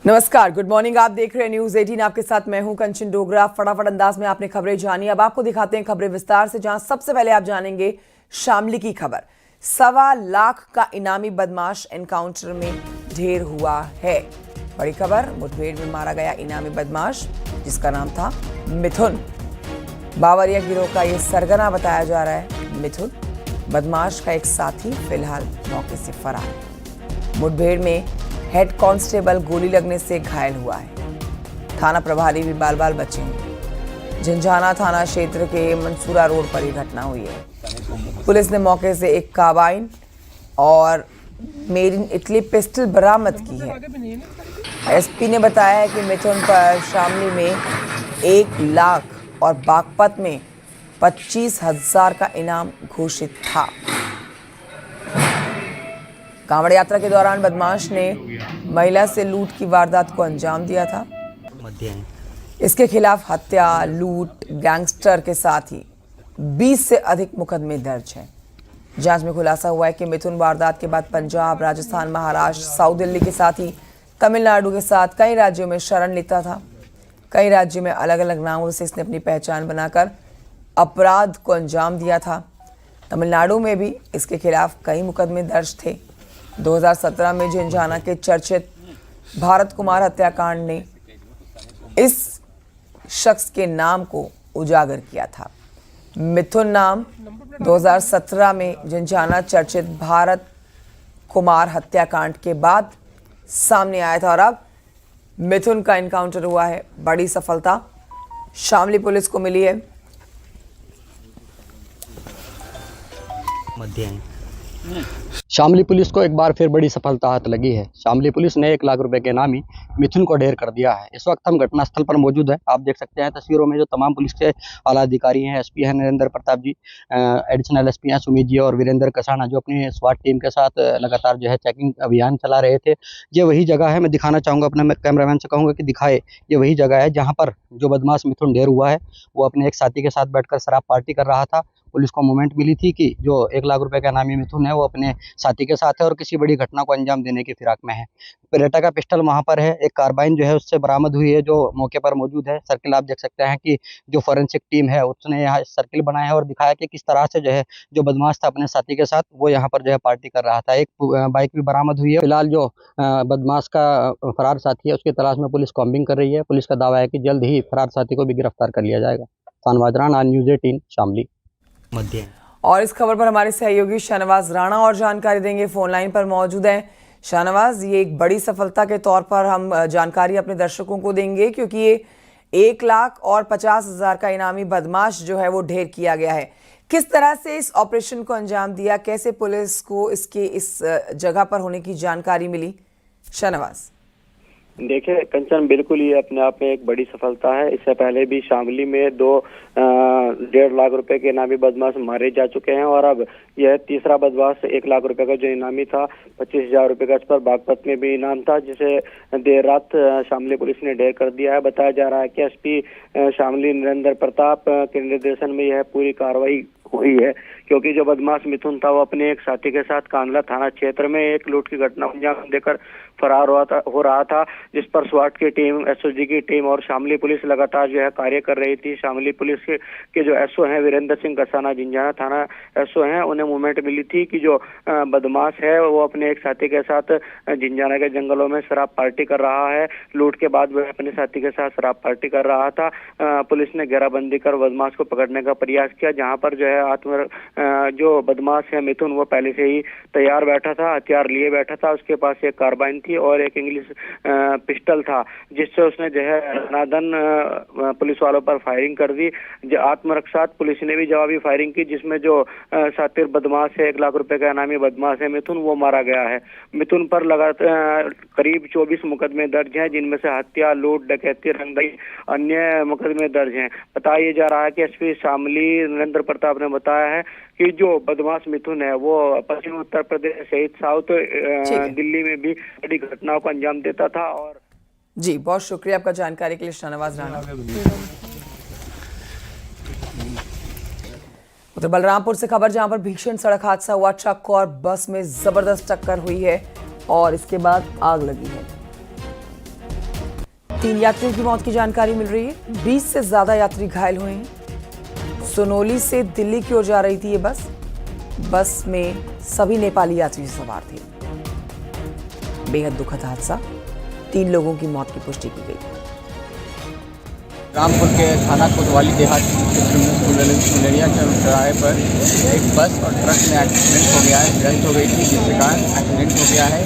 नमस्कार, good morning. आप देख रहे हैं न्यूज 18। आपके साथ मैं हूं कंचन डोगरा। फटाफट अंदाज में आपने खबरें जानी। अब आपको दिखाते हैं खबरें विस्तार से, जहां सबसे पहले आप जानेंगे शामली की खबर। 1.25 लाख का इनामी बदमाश एनकाउंटर में ढेर हुआ है। बड़ी खबर, मुठभेड़ में मारा गया इनामी बदमाश जिसका नाम था मिथुन। बावरिया गिरोह का यह सरगना बताया जा रहा है मिथुन। बदमाश का एक साथी फिलहाल मौके से फरार। मुठभेड़ में हेड कांस्टेबल गोली लगने से घायल हुआ है। थाना प्रभारी भी बाल बाल बचे हैं। झंझाना थाना क्षेत्र के मंसूरा रोड पर यह घटना हुई है। पुलिस ने मौके से एक कार्बाइन और मेड इन इटली पिस्टल बरामद की है। एसपी ने बताया है कि मिथुन पर शामली में 1 लाख और बागपत में 25,000 का इनाम घोषित था। कांवड़ यात्रा के दौरान बदमाश ने महिला से लूट की वारदात को अंजाम दिया था। इसके खिलाफ हत्या, लूट, गैंगस्टर के साथ ही 20 से अधिक मुकदमे दर्ज हैं। जांच में खुलासा हुआ है कि मिथुन वारदात के बाद पंजाब, राजस्थान, महाराष्ट्र, साउथ दिल्ली के साथ ही तमिलनाडु के साथ कई राज्यों में शरण लेता था। कई राज्यों में अलग अलग नामों से इसने अपनी पहचान बनाकर अपराध को अंजाम दिया था। तमिलनाडु में भी इसके खिलाफ कई मुकदमे दर्ज थे। 2017 में झंझाना के चर्चित भारत कुमार हत्याकांड ने इस शख्स के नाम को उजागर किया था। मिथुन नाम 2017 में झंझाना चर्चित भारत कुमार हत्याकांड के बाद सामने आया था और अब मिथुन का एनकाउंटर हुआ है। बड़ी सफलता शामली पुलिस को मिली है। शामली पुलिस को एक बार फिर बड़ी सफलता हाथ लगी है। शामली पुलिस ने 1 लाख रुपए के इनामी मिथुन को ढेर कर दिया है। इस वक्त हम घटनास्थल पर मौजूद है। आप देख सकते हैं तस्वीरों में जो तमाम पुलिस के आला अधिकारी हैं। एसपी हैं नरेंद्र प्रताप जी, एडिशनल एसपी हैं सुमित जी और वीरेंद्र कसाना, जो अपनी स्वाट टीम के साथ लगातार जो है चेकिंग अभियान चला रहे थे। ये वही जगह है, मैं दिखाना चाहूँगा, अपने कैमरामैन से कहूँगा कि दिखाए। ये वही जगह है जहाँ पर जो बदमाश मिथुन ढेर हुआ है वो अपने एक साथी के साथ बैठकर शराब पार्टी कर रहा था। पुलिस को मूवमेंट मिली थी कि जो 1 लाख रुपए का इनामी मिथुन है वो अपने साथी के साथ है और किसी बड़ी घटना को अंजाम देने की फिराक में है। पेरेटा का पिस्टल वहां पर है। एक कार्बाइन जो है उससे बरामद हुई है जो मौके पर मौजूद है। सर्किल आप देख सकते हैं कि जो फोरेंसिक टीम है उसने यहाँ सर्किल बनाया है और दिखाया कि किस तरह से जो है जो बदमाश था अपने साथी के साथ वो यहाँ पर जो है पार्टी कर रहा था। एक बाइक भी बरामद हुई है। फिलहाल जो बदमाश का फरार साथी है उसकी तलाश में पुलिस कॉम्बिंग कर रही है। पुलिस का दावा है कि जल्द ही फरार साथी को भी गिरफ्तार कर लिया जाएगा। शाहनवाज राणा, न्यूज़ 18 शामली। और इस खबर पर हमारे सहयोगी शाहनवाज राणा और जानकारी देंगे, फोन लाइन पर मौजूद हैं। शाहनवाज, ये एक बड़ी सफलता के तौर पर हम जानकारी अपने दर्शकों को देंगे क्योंकि ये 1 लाख और 50,000 का इनामी बदमाश जो है वो ढेर किया गया है। किस तरह से इस ऑपरेशन को अंजाम दिया, कैसे पुलिस को इसके इस जगह पर होने की जानकारी मिली? शाहनवाज देखिए कंचन, बिल्कुल ये अपने आप में एक बड़ी सफलता है। इससे पहले भी शामली में 1.5 लाख रुपए के इनामी बदमाश मारे जा चुके हैं और अब यह तीसरा बदमाश 1 लाख रुपए का जो इनामी था 25,000 रुपए का इस पर बागपत में भी इनाम था, जिसे देर रात शामली पुलिस ने ढेर कर दिया है। बताया जा रहा है कि एसपी शामली नरेंद्र प्रताप के निर्देशन में यह पूरी कार्रवाई हुई है क्योंकि जो बदमाश मिथुन था वो अपने एक साथी के साथ कांडला थाना क्षेत्र में एक लूट की घटना अंजाम देकर फरार हो रहा था, जिस पर स्वाट की टीम, एसओजी की टीम और शामली पुलिस लगातार जो है कार्य कर रही थी। शामली पुलिस के जो एसओ हैं वीरेंद्र सिंह कसाना, झंझाना थाना एसओ हैं, उन्हें मूवमेंट मिली थी कि जो बदमाश है वो अपने एक साथी के साथ झंझाना के जंगलों में शराब पार्टी कर रहा है। लूट के बाद वह अपने साथी के साथ शराब पार्टी कर रहा था। पुलिस ने घेराबंदी कर बदमाश को पकड़ने का प्रयास किया, जहाँ पर जो है जो बदमाश है मिथुन वो पहले से ही तैयार बैठा था, हथियार लिए बैठा था। उसके पास एक कार्बाइन थी और एक इंग्लिश पिस्टल था, जिससे उसने जो है धनाधन पुलिस वालों पर फायरिंग कर दी। आत्मरक्षा पुलिस ने भी जवाबी फायरिंग की, जिसमें जो सातिर बदमाश है, 1 लाख रुपए का इनामी बदमाश है मिथुन, वो मारा गया है। मिथुन पर लगातार करीब 24 मुकदमे दर्ज हैं, जिनमें से हत्या, लूट, डकैती, रंगदारी अन्य मुकदमे दर्ज हैं। बताया जा रहा है कि एसपी शामली नरेंद्र प्रताप ने बताया है कि जो बदमाश मिथुन है वो पश्चिम उत्तर प्रदेश सहित साउथ दिल्ली में भी बड़ी घटनाओं को अंजाम देता था। और जी, बहुत शुक्रिया आपका जानकारी के लिए शाहनवाज राणा। उधर बलरामपुर से खबर, जहां पर भीषण सड़क हादसा हुआ। ट्रक और बस में जबरदस्त टक्कर हुई है और इसके बाद आग लगी है। 3 यात्रियों की मौत की जानकारी मिल रही है। 20 से ज्यादा यात्री घायल हुए हैं। सोनोली से दिल्ली की ओर जा रही थी ये बस। बस में सभी नेपाली यात्री सवार थे। बेहद दुखद हादसा, 3 लोगों की मौत की पुष्टि की गई। रामपुर के थाना कोतवाली देहात क्षेत्र में फुलरिया चौराहे पर एक बस और ट्रक में एक्सीडेंट हो गया है। भिड़ंत हो गई थी, जिसके कारण एक्सीडेंट हो गया है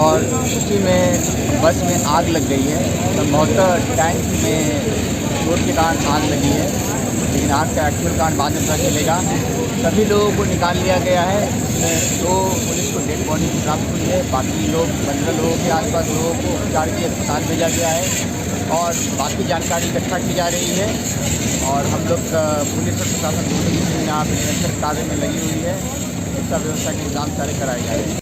और उसी में बस में आग लग गई है। संभवतः टैंक में चोट के कारण आग लगी है, लेकिन आग का एक्चुअल कारण बाद में पता चलेगा। सभी लोगों को निकाल लिया गया है। इसमें 2 पुलिस को डेड बॉडी प्राप्त हुई है। बाकी लोग 15 लोगों के आसपास लोगों को उपचार के अस्पताल भेजा गया है और बाकी जानकारी इकट्ठा की जा रही है। और हम लोग पुलिस और प्रशासन दोनों की यहाँ पर निरंतर कार्य में लगी हुई है। सुरक्षा व्यवस्था के इंतजाम सारे कराए जा रहे हैं।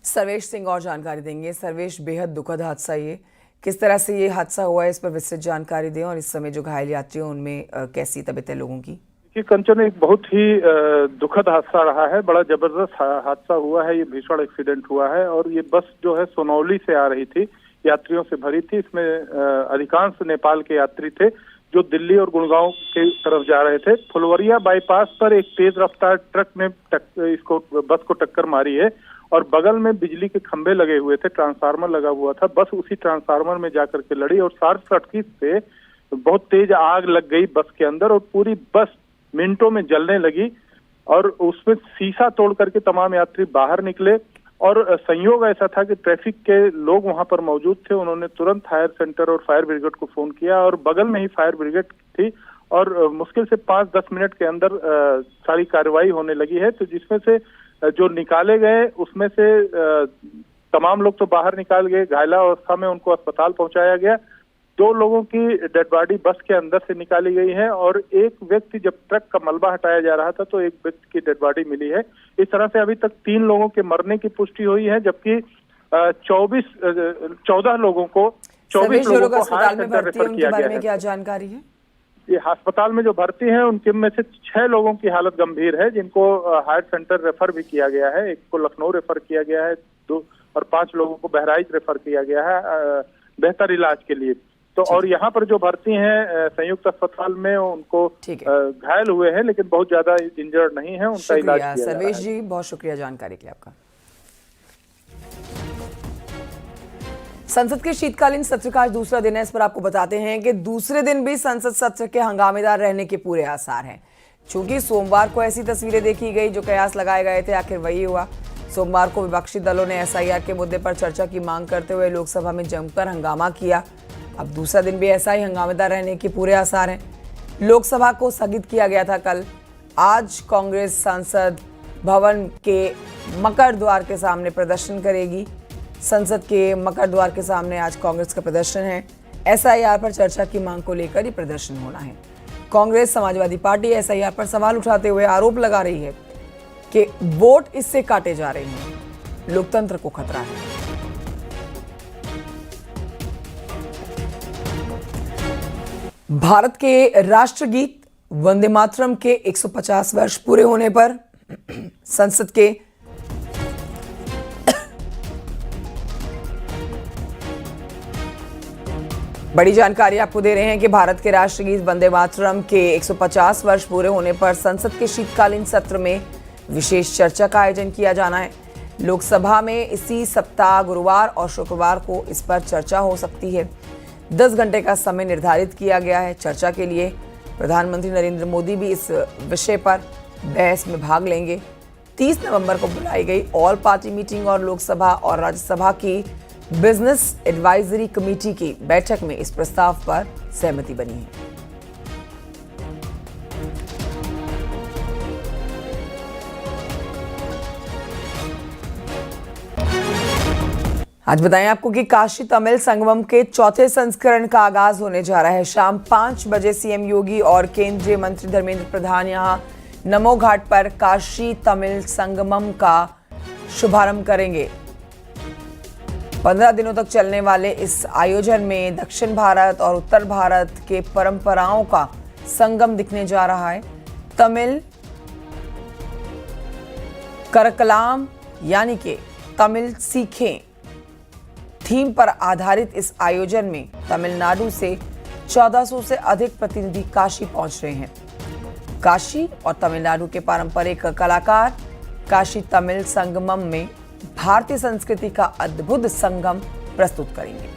सर्वेश सिंह और जानकारी देंगे। सर्वेश, बेहद दुखद हादसा, ये किस तरह से ये हादसा हुआ है, इस पर विस्तृत जानकारी दें। और इस समय जो घायल यात्री हैं उनमें कैसी तबीयत है लोगों की? कि कंचन, एक बहुत ही दुखद हादसा रहा है। बड़ा जबरदस्त हादसा हुआ है। ये भीषण एक्सीडेंट हुआ है और ये बस जो है सोनौली से आ रही थी, यात्रियों से भरी थी। इसमें अधिकांश नेपाल के यात्री थे जो दिल्ली और गुड़गांव की तरफ जा रहे थे। फुलवरिया बाईपास पर एक तेज रफ्तार ट्रक ने बस को टक्कर मारी है और बगल में बिजली के खंभे लगे हुए थे, ट्रांसफार्मर लगा हुआ था। बस उसी ट्रांसफार्मर में जाकर के लड़ी और शॉर्ट सर्किट से बहुत तेज आग लग गई बस के अंदर और पूरी बस मिनटों में जलने लगी और उसमें शीशा तोड़ करके तमाम यात्री बाहर निकले। और संयोग ऐसा था कि ट्रैफिक के लोग वहां पर मौजूद थे। उन्होंने तुरंत फायर सेंटर और फायर ब्रिगेड को फोन किया और बगल में ही फायर ब्रिगेड थी और मुश्किल से 5-10 मिनट के अंदर सारी कार्रवाई होने लगी है। तो जिसमें से जो निकाले गए उसमें से तमाम लोग तो बाहर निकाल गए, घायल अवस्था में उनको अस्पताल पहुंचाया गया। 2 लोगों की डेड बॉडी बस के अंदर से निकाली गई है और एक व्यक्ति, जब ट्रक का मलबा हटाया जा रहा था तो एक व्यक्ति की डेड बॉडी मिली है। इस तरह से अभी तक 3 लोगों के मरने की पुष्टि हुई है, जबकि 14 लोगों को अस्पताल में भर्ती हैं, उनके बारे में क्या जानकारी है? ये अस्पताल में जो भर्ती हैं उनके में से 6 लोगों की हालत गंभीर है, जिनको हायर सेंटर रेफर भी किया गया है। एक को लखनऊ रेफर किया गया है, 2 और 5 लोगों को बहराइच रेफर किया गया है बेहतर इलाज के लिए। तो और यहाँ पर जो भर्ती हैं संयुक्त अस्पताल में, उनको घायल हुए हैं लेकिन बहुत ज्यादा इंजर्ड नहीं है, उनका इलाज किया जा रहा है। सर्वेश जी, बहुत शुक्रिया जानकारी के लिए आपका। संसद के शीतकालीन सत्र का आज दूसरा दिन है। इस पर आपको बताते हैं कि दूसरे दिन भी संसद सत्र के हंगामेदार रहने के पूरे आसार हैं। चूंकि सोमवार को ऐसी तस्वीरें देखी गई जो कयास लगाए गए थे, आखिर वही हुआ। सोमवार को विपक्षी दलों ने एसआईआर के मुद्दे पर चर्चा की मांग करते हुए लोकसभा में जमकर हंगामा किया। अब दूसरा दिन भी ऐसा ही हंगामेदार रहने के पूरे आसार हैं। लोकसभा को स्थगित किया गया था कल। आज कांग्रेस संसद भवन के मकर द्वार के सामने प्रदर्शन करेगी। संसद के मकर द्वार के सामने आज कांग्रेस का प्रदर्शन है। एसआईआर पर चर्चा की मांग को लेकर ही प्रदर्शन होना है। कांग्रेस, समाजवादी पार्टी एसआईआर पर सवाल उठाते हुए आरोप लगा रही है कि वोट इससे काटे जा रहे हैं, लोकतंत्र को खतरा है। भारत के राष्ट्रगीत वंदे मातरम के 150 वर्ष पूरे होने पर संसद के बड़ी जानकारी आपको दे रहे हैं कि भारत के राष्ट्रगीत वंदे मातरम के 150 वर्ष पूरे होने पर संसद के शीतकालीन सत्र में विशेष चर्चा का आयोजन किया जाना है। लोकसभा में इसी सप्ताह गुरुवार और शुक्रवार को इस पर चर्चा हो सकती है। 10 घंटे का समय निर्धारित किया गया है चर्चा के लिए। प्रधानमंत्री नरेंद्र मोदी भी इस विषय पर बहस में भाग लेंगे। 30 नवंबर को बुलाई गई ऑल पार्टी मीटिंग और लोकसभा और राज्यसभा की बिजनेस एडवाइजरी कमेटी की बैठक में इस प्रस्ताव पर सहमति बनी है। आज बताएं आपको कि काशी तमिल संगमम के चौथे संस्करण का आगाज होने जा रहा है। शाम 5 बजे सीएम योगी और केंद्रीय मंत्री धर्मेंद्र प्रधान यहां नमो घाट पर काशी तमिल संगमम का शुभारंभ करेंगे। 15 दिनों तक चलने वाले इस आयोजन में दक्षिण भारत और उत्तर भारत के परंपराओं का संगम दिखने जा रहा है। तमिल करकलाम यानी कि तमिल सीखें थीम पर आधारित इस आयोजन में तमिलनाडु से 1400 से अधिक प्रतिनिधि काशी पहुंच रहे हैं। काशी और तमिलनाडु के पारंपरिक कलाकार काशी तमिल संगमम में भारतीय संस्कृति का अद्भुत संगम प्रस्तुत करेंगे।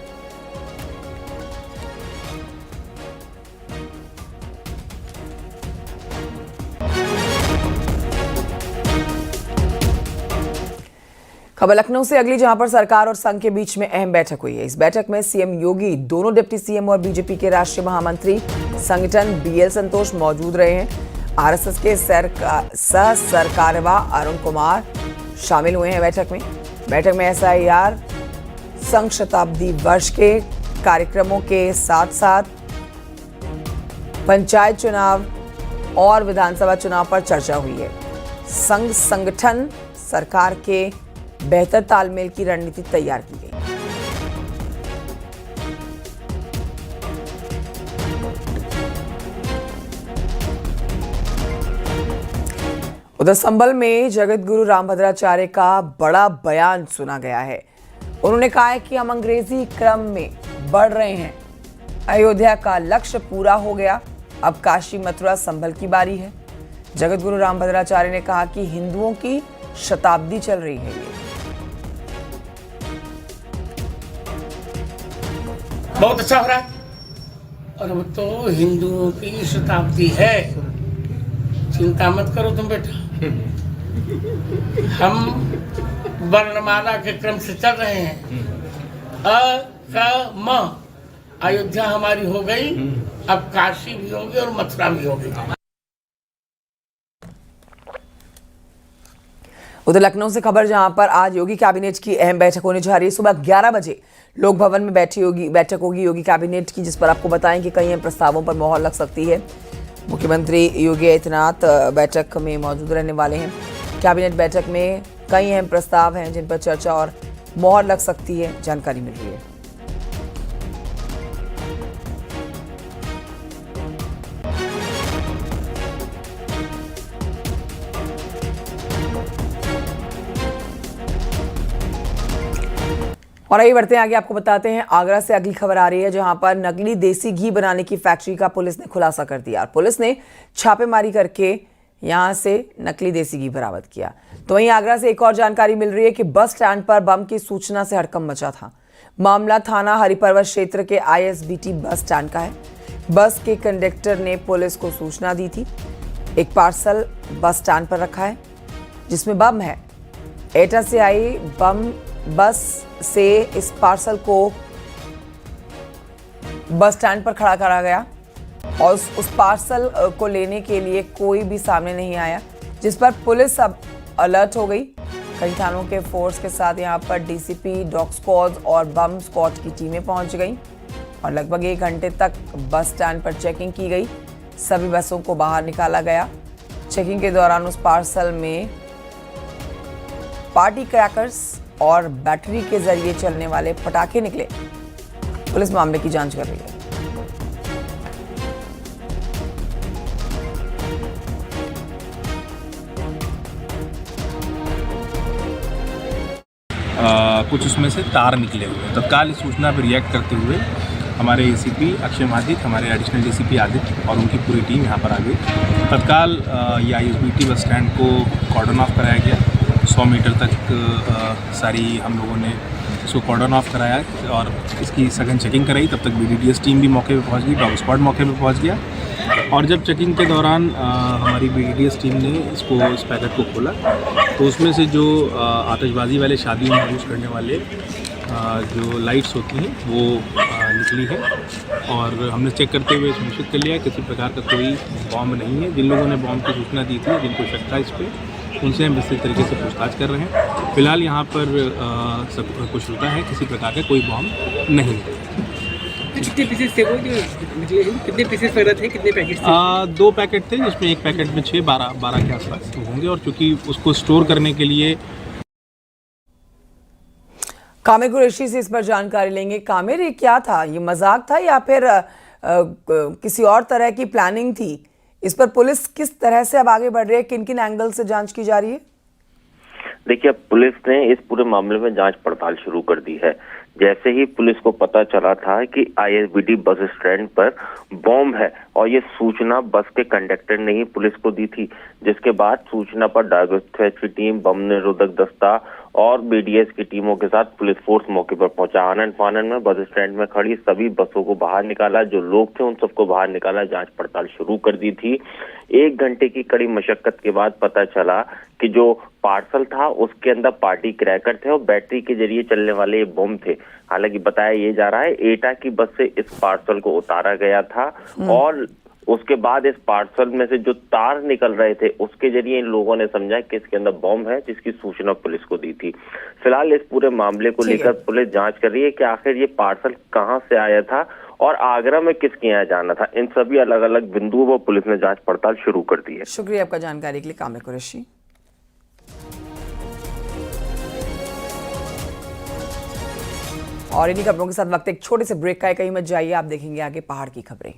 खबर लखनऊ से अगली, जहां पर सरकार और संघ के बीच में अहम बैठक हुई है। इस बैठक में सीएम योगी, दोनों डिप्टी सीएम और बीजेपी के राष्ट्रीय महामंत्री संगठन बीएल संतोष मौजूद रहे हैं। आरएसएस के सह सरकारवाह अरुण कुमार शामिल हुए हैं बैठक में एसआईआर, संघ शताब्दी वर्ष के कार्यक्रमों के साथ साथ पंचायत चुनाव और विधानसभा चुनाव पर चर्चा हुई है। संघ संगठन सरकार के बेहतर तालमेल की रणनीति तैयार की गई। उधर संभल में जगत गुरु रामभद्राचार्य का बड़ा बयान सुना गया है। उन्होंने कहा है कि हम अंग्रेजी क्रम में बढ़ रहे हैं। अयोध्या का लक्ष्य पूरा हो गया, अब काशी मथुरा संभल की बारी है। जगत गुरु रामभद्राचार्य ने कहा कि हिंदुओं की शताब्दी चल रही है। ये बहुत अच्छा हो रहा है और अब तो हिंदुओं की शताब्दी है। चिंता मत करो तुम बेटा, हम वर्णमाला के क्रम से चल रहे हैं। अ क म, अयोध्या हमारी हो गई, अब काशी भी होगी और मथुरा भी होगी। उधर लखनऊ से खबर, जहां पर आज योगी कैबिनेट की अहम बैठक होने जा रही है। सुबह 11 बजे लोक भवन में बैठक होगी योगी कैबिनेट की, जिस पर आपको बताएं कि कई अहम प्रस्तावों पर मोहर लग सकती है। मुख्यमंत्री योगी आदित्यनाथ बैठक में मौजूद रहने वाले हैं। कैबिनेट बैठक में कई अहम प्रस्ताव हैं जिन पर चर्चा और मोहर लग सकती है, जानकारी मिल रही है। और आइए बढ़ते हैं आगे, आपको बताते हैं आगरा से अगली खबर आ रही है, जहां पर नकली देसी घी बनाने की फैक्ट्री का पुलिस ने खुलासा कर दिया। पुलिस ने छापेमारी करके यहां से नकली देसी घी बरामद किया। तो वहीं आगरा से एक और जानकारी मिल रही है कि बस स्टैंड पर बम की सूचना से हड़कंप मचा था। मामला थाना हरिपर्वत क्षेत्र के आईएसबीटी बस स्टैंड का है। बस के कंडक्टर ने पुलिस को सूचना दी थी। एक पार्सल बस स्टैंड पर रखा है जिसमें बम है। एटा से आई बम बस से इस पार्सल को बस स्टैंड पर खड़ा करा गया और उस पार्सल को लेने के लिए कोई भी सामने नहीं आया, जिस पर पुलिस अब अलर्ट हो गई। कई थानों के फोर्स के साथ यहां पर डीसीपी, डॉग स्क्वाड और बम स्क्वाड की टीमें पहुंच गई और लगभग 1 घंटे तक बस स्टैंड पर चेकिंग की गई। सभी बसों को बाहर निकाला गया। चेकिंग के दौरान उस पार्सल में पार्टी क्रैकर्स और बैटरी के जरिए चलने वाले पटाखे निकले। पुलिस मामले की जांच कर रही है। कुछ उसमें से तार निकले हुए। तत्काल इस सूचना पर रिएक्ट करते हुए हमारे एसीपी अक्षय महादिक, हमारे एडिशनल डीसीपी आदित्य और उनकी पूरी टीम यहाँ पर आ गई। तत्काल ये आईएसबीटी बस स्टैंड को कॉर्डन ऑफ कराया गया। 100 मीटर तक सारी हम लोगों ने इसको कॉर्डन ऑफ कराया और इसकी सघन चेकिंग कराई। तब तक बीडीडीएस टीम भी मौके पे पहुंच गई, डॉग स्क्वाड मौके पे पहुंच गया और जब चेकिंग के दौरान हमारी बीडीडीएस टीम ने इस पैकेट को खोला तो उसमें से जो आतिशबाजी वाले शादियों में यूज़ करने वाले जो लाइट्स होती हैं वो निकली है और हमने चेक करते हुए सुनिश्चित कर लिया किसी प्रकार का कोई बॉम्ब नहीं है। जिन लोगों ने बॉम्ब की सूचना दी थी, जिनको शक था इस पर, उनसे हम विस्तृत तरीके से पूछताछ कर रहे हैं। फिलहाल यहाँ पर सब कुछ होता है, किसी प्रकार का कोई बॉम्ब नहीं है। कितने पीसेस थे वो जो निकले हैं? कितने पीसेस वगैरह थे? कितने पैकेट थे? 2 पैकेट थे, जिसमें एक पैकेट में 12 के आसपास होंगे और चूँकि उसको स्टोर करने के लिए कामिर कुरैशी से इस पर जानकारी लेंगे। कामिर, ये क्या था? ये मजाक था या फिर किसी और तरह की प्लानिंग थी? इस पर पुलिस किस तरह से अब आगे बढ़ रही है? किन किन एंगल से जांच की जा रही है? देखिए, पुलिस ने इस पूरे मामले में जांच पड़ताल शुरू कर दी है। जैसे ही पुलिस को पता चला था कि आईएसबीटी बस स्टैंड पर बॉम्ब है और ये सूचना बस के कंडक्टर ने ही पुलिस को दी थी, जिसके बाद सूचना पर डायगनोस्टिक की टीम, बम निरोधक दस्ता और बीडीएस की टीमों के साथ पुलिस फोर्स मौके पर पहुंचा। आनन फानन में बस स्टैंड में खड़ी सभी बसों को बाहर निकाला, जो लोग थे उन सबको बाहर निकाला, जांच पड़ताल शुरू कर दी थी। 1 घंटे की कड़ी मशक्कत के बाद पता चला कि जो पार्सल था उसके अंदर पार्टी क्रैकर थे और बैटरी के जरिए चलने वाले ये बम थे। हालांकि बताया ये जा रहा है एटा की बस से इस पार्सल को उतारा गया था और उसके बाद इस पार्सल में से जो तार निकल रहे थे उसके जरिए इन लोगों ने समझा कि इसके अंदर बॉम्ब है, जिसकी सूचना पुलिस को दी थी। फिलहाल इस पूरे मामले को लेकर पुलिस जांच कर रही है कि आखिर ये पार्सल कहां से आया था और आगरा में किसके यहाँ जाना था। इन सभी अलग अलग बिंदुओं पर पुलिस ने जांच पड़ताल शुरू कर दी है। शुक्रिया आपका जानकारी के लिए कामिल कुरैशी। और इन्हीं खबरों के साथ वक्त एक छोटे से ब्रेक का है, कहीं मत जाइए, आप देखेंगे आगे पहाड़ की खबरें।